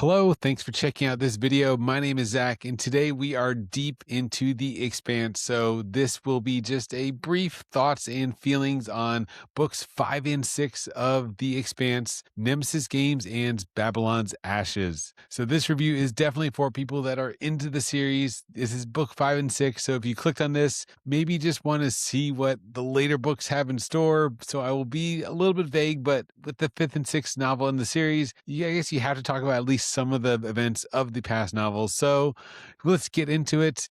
Hello, thanks for checking out this video. My name is Zach, and today we are deep into the Expanse. So, this will be just a brief thoughts and feelings on books 5 and 6 of the Expanse, Nemesis Games, and Babylon's Ashes. So, this review is definitely for people that are into the series. This is book 5 and 6. So, if you clicked on this, maybe just want to see what the later books have in store. So, I will be a little bit vague, but with the fifth and sixth novel in the series, I guess you have to talk about at least some of the events of the past novels. So let's get into it.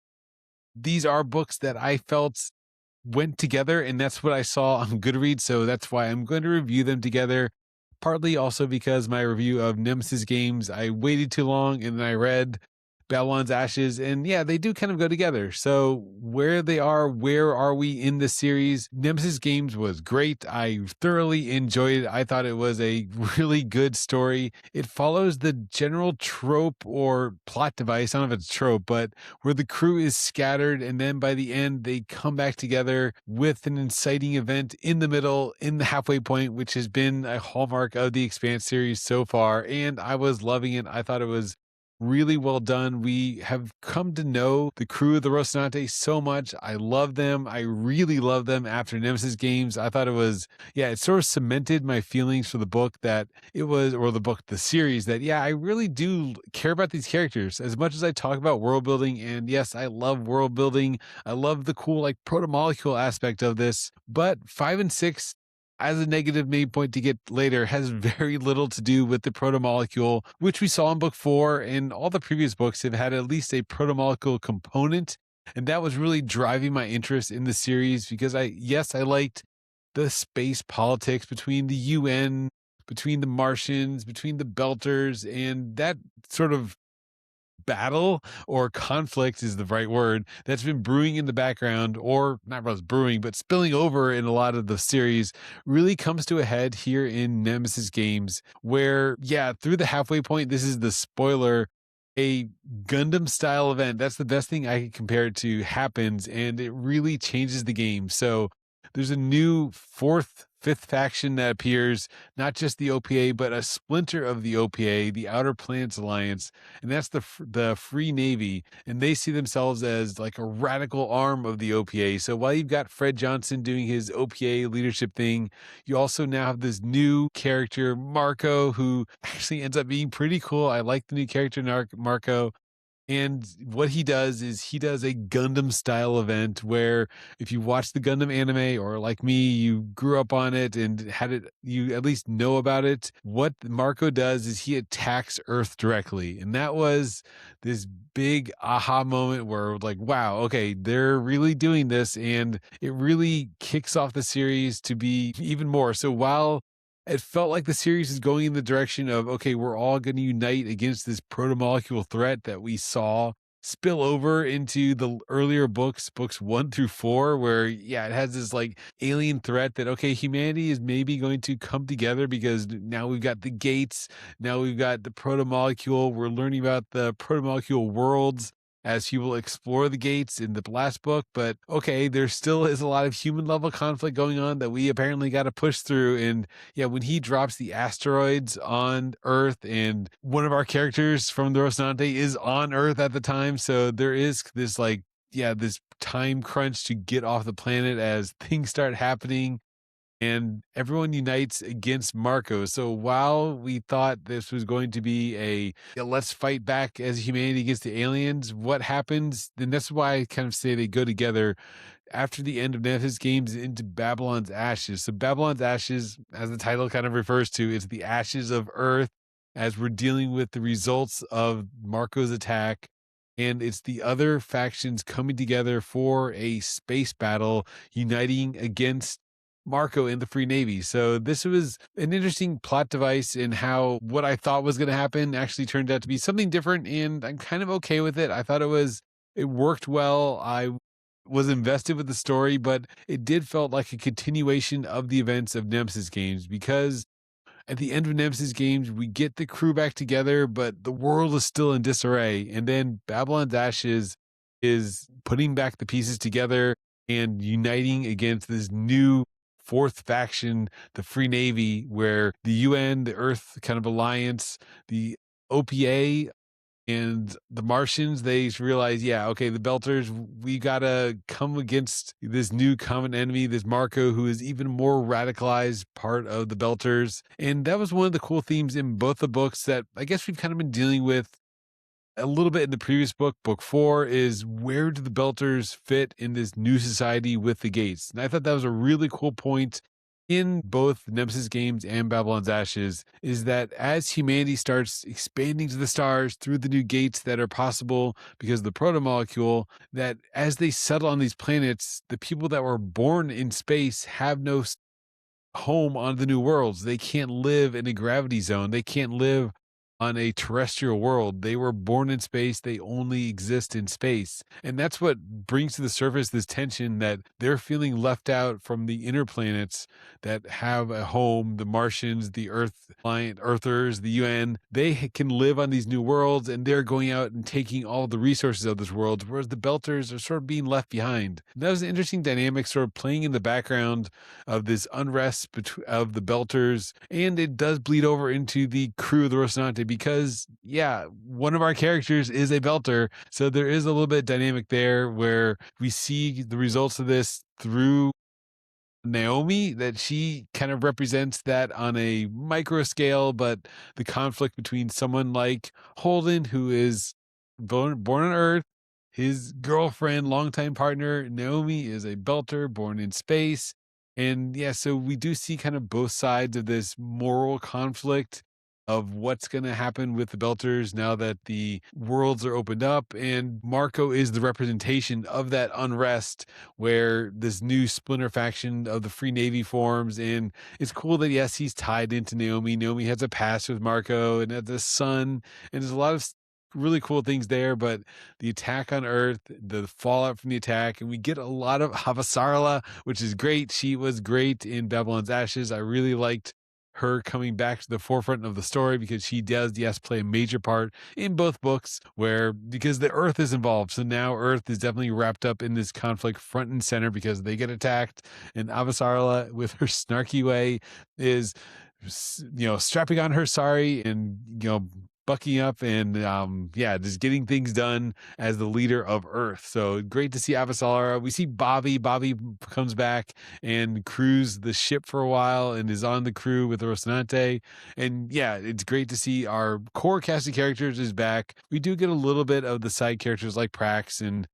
These are books that I felt went together, and that's what I saw on Goodreads. So that's why I'm going to review them together. Partly also because my review of Nemesis Games, I waited too long and then I read Babylon's Ashes, and yeah, they do kind of go together. So where they are, where are we in the series? Nemesis Games was great. I thoroughly enjoyed it. I thought it was a really good story. It follows the general trope or plot device. I don't know if it's trope, but where the crew is scattered, and then by the end they come back together with an inciting event in the middle, in the halfway point, which has been a hallmark of the Expanse series so far. And I was loving it. I thought it was really well done. We have come to know the crew of the Rocinante so much. I love them. I really love them after Nemesis Games. I thought it was, yeah, it sort of cemented my feelings for the book that it was, or the book, the series, that, yeah, I really do care about these characters as much as I talk about world building. And yes, I love world building. I love the cool, like, proto molecule aspect of this. But 5 and 6, as a negative main point to get later, has very little to do with the protomolecule, which we saw in book 4, and all the previous books have had at least a protomolecule component. And that was really driving my interest in the series because I liked the space politics between the UN, between the Martians, between the Belters, and that sort of battle or conflict is the right word that's been brewing in the background, or not really brewing but spilling over in a lot of the series, really comes to a head here in Nemesis Games, where, yeah, through the halfway point, this is the spoiler, a Gundam style event, that's the best thing I can compare it to, happens, and it really changes the game. So there's a new fifth faction that appears, not just the OPA, but a splinter of the OPA, the Outer Planets Alliance, and that's the Free Navy, and they see themselves as like a radical arm of the OPA. So while you've got Fred Johnson doing his OPA leadership thing, you also now have this new character, Marco, who actually ends up being pretty cool. I like the new character, Marco. And what he does is he does a Gundam style event where, if you watch the Gundam anime, or like me, you grew up on it and had it, you at least know about it. What Marco does is he attacks Earth directly. And that was this big aha moment where, like, wow, okay, they're really doing this. And it really kicks off the series to be even more. So while it felt like the series is going in the direction of, okay, we're all going to unite against this protomolecule threat that we saw spill over into the earlier books 1 through 4, where, yeah, it has this like alien threat that, okay, humanity is maybe going to come together because now we've got the gates, now we've got the protomolecule, we're learning about the protomolecule worlds as he will explore the gates in the last book. But okay, there still is a lot of human level conflict going on that we apparently got to push through. And yeah, when he drops the asteroids on Earth, and one of our characters from the Rocinante is on Earth at the time, so there is this, like, yeah, this time crunch to get off the planet as things start happening, and everyone unites against Marco. So while we thought this was going to be a, yeah, let's fight back as humanity against the aliens, what happens? And that's why I kind of say they go together after the end of Nemesis Games into Babylon's Ashes. So Babylon's Ashes, as the title kind of refers to, is the ashes of Earth as we're dealing with the results of Marco's attack. And it's the other factions coming together for a space battle, uniting against Marco in the Free Navy. So this was an interesting plot device in how what I thought was going to happen actually turned out to be something different, and I'm kind of okay with it. I thought it worked well. I was invested with the story, but it did felt like a continuation of the events of Nemesis Games, because at the end of Nemesis Games, we get the crew back together, but the world is still in disarray. And then Babylon's Ashes is putting back the pieces together and uniting against this new fourth faction, the Free Navy, where the UN, the Earth kind of alliance, the OPA and the Martians, they realize, yeah, okay, the Belters, we gotta come against this new common enemy, this Marco, who is even more radicalized part of the Belters. And that was one of the cool themes in both the books that I guess we've kind of been dealing with a little bit in the previous book. Book 4 is, where do the Belters fit in this new society with the gates? And I thought that was a really cool point in both Nemesis games and Babylon's Ashes, is that as humanity starts expanding to the stars through the new gates that are possible because of the protomolecule, that as they settle on these planets, the people that were born in space have no home on the new worlds. They can't live in a gravity zone. They can't live on a terrestrial world. They were born in space. They only exist in space. And that's what brings to the surface this tension that they're feeling left out from the inner planets that have a home, the Martians, the Earth client, Earthers, the UN. They can live on these new worlds, and they're going out and taking all the resources of this world, whereas the Belters are sort of being left behind. And that was an interesting dynamic sort of playing in the background of this unrest of the Belters, and it does bleed over into the crew of the Rocinante because, yeah, one of our characters is a Belter, so there is a little bit of dynamic there where we see the results of this through Naomi, that she kind of represents that on a micro scale, but the conflict between someone like Holden, who is born on Earth, his girlfriend, longtime partner, Naomi, is a Belter born in space. And yeah, so we do see kind of both sides of this moral conflict of what's going to happen with the Belters now that the worlds are opened up. And Marco is the representation of that unrest where this new splinter faction of the Free Navy forms. And it's cool that, yes, he's tied into Naomi. Naomi has a past with Marco and has a son, and there's a lot of really cool things there. But the attack on Earth, the fallout from the attack, and we get a lot of Avasarala, which is great. She was great in Babylon's Ashes. I really liked her coming back to the forefront of the story because she does, yes, play a major part in both books, where because the Earth is involved. So now Earth is definitely wrapped up in this conflict front and center because they get attacked. And Avasarala, with her snarky way, is, strapping on her sari and, bucking up and yeah, just getting things done as the leader of Earth. So great to see Avasarala. We see Bobby. Bobby comes back and crews the ship for a while and is on the crew with Rocinante. And yeah, it's great to see our core cast of characters is back. We do get a little bit of the side characters like Prax and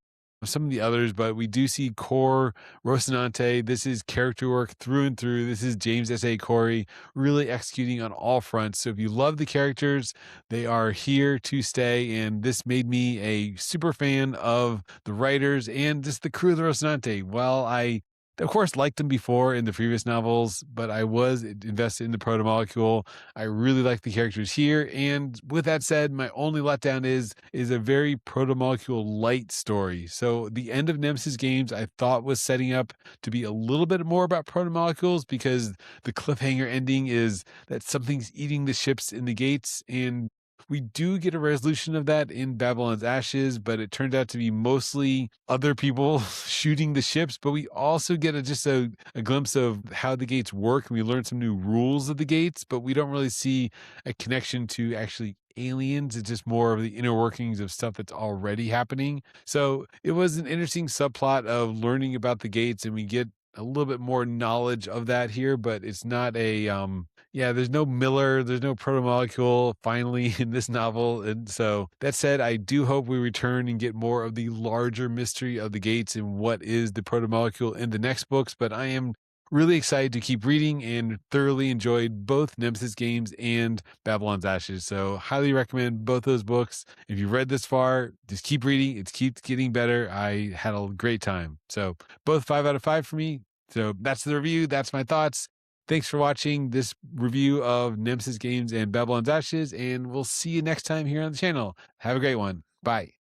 some of the others, but we do see core Rocinante. This is character work through and through. This is James S.A. Corey really executing on all fronts. So if you love the characters, they are here to stay. And this made me a super fan of the writers and just the crew of the Rocinante. Well, I of course liked them before in the previous novels, but I was invested in the protomolecule. I really like the characters here. And with that said, my only letdown is a very protomolecule light story. So the end of Nemesis games I thought was setting up to be a little bit more about protomolecules because the cliffhanger ending is that something's eating the ships in the gates, and we do get a resolution of that in Babylon's Ashes, but it turned out to be mostly other people shooting the ships. But we also get just a glimpse of how the gates work. And we learn some new rules of the gates, but we don't really see a connection to actually aliens. It's just more of the inner workings of stuff that's already happening. So it was an interesting subplot of learning about the gates, and we get a little bit more knowledge of that here, but it's not a yeah, there's no Miller, there's no protomolecule finally in this novel. And so that said, I do hope we return and get more of the larger mystery of the gates and what is the protomolecule in the next books. But I am really excited to keep reading and thoroughly enjoyed both Nemesis games and Babylon's Ashes. So highly recommend both those books. If you've read this far, just keep reading. It keeps getting better. I had a great time. So both 5 out of 5 for me. So that's the review. That's my thoughts. Thanks for watching this review of Nemesis games and Babylon's Ashes, and we'll see you next time here on the channel. Have a great one. Bye.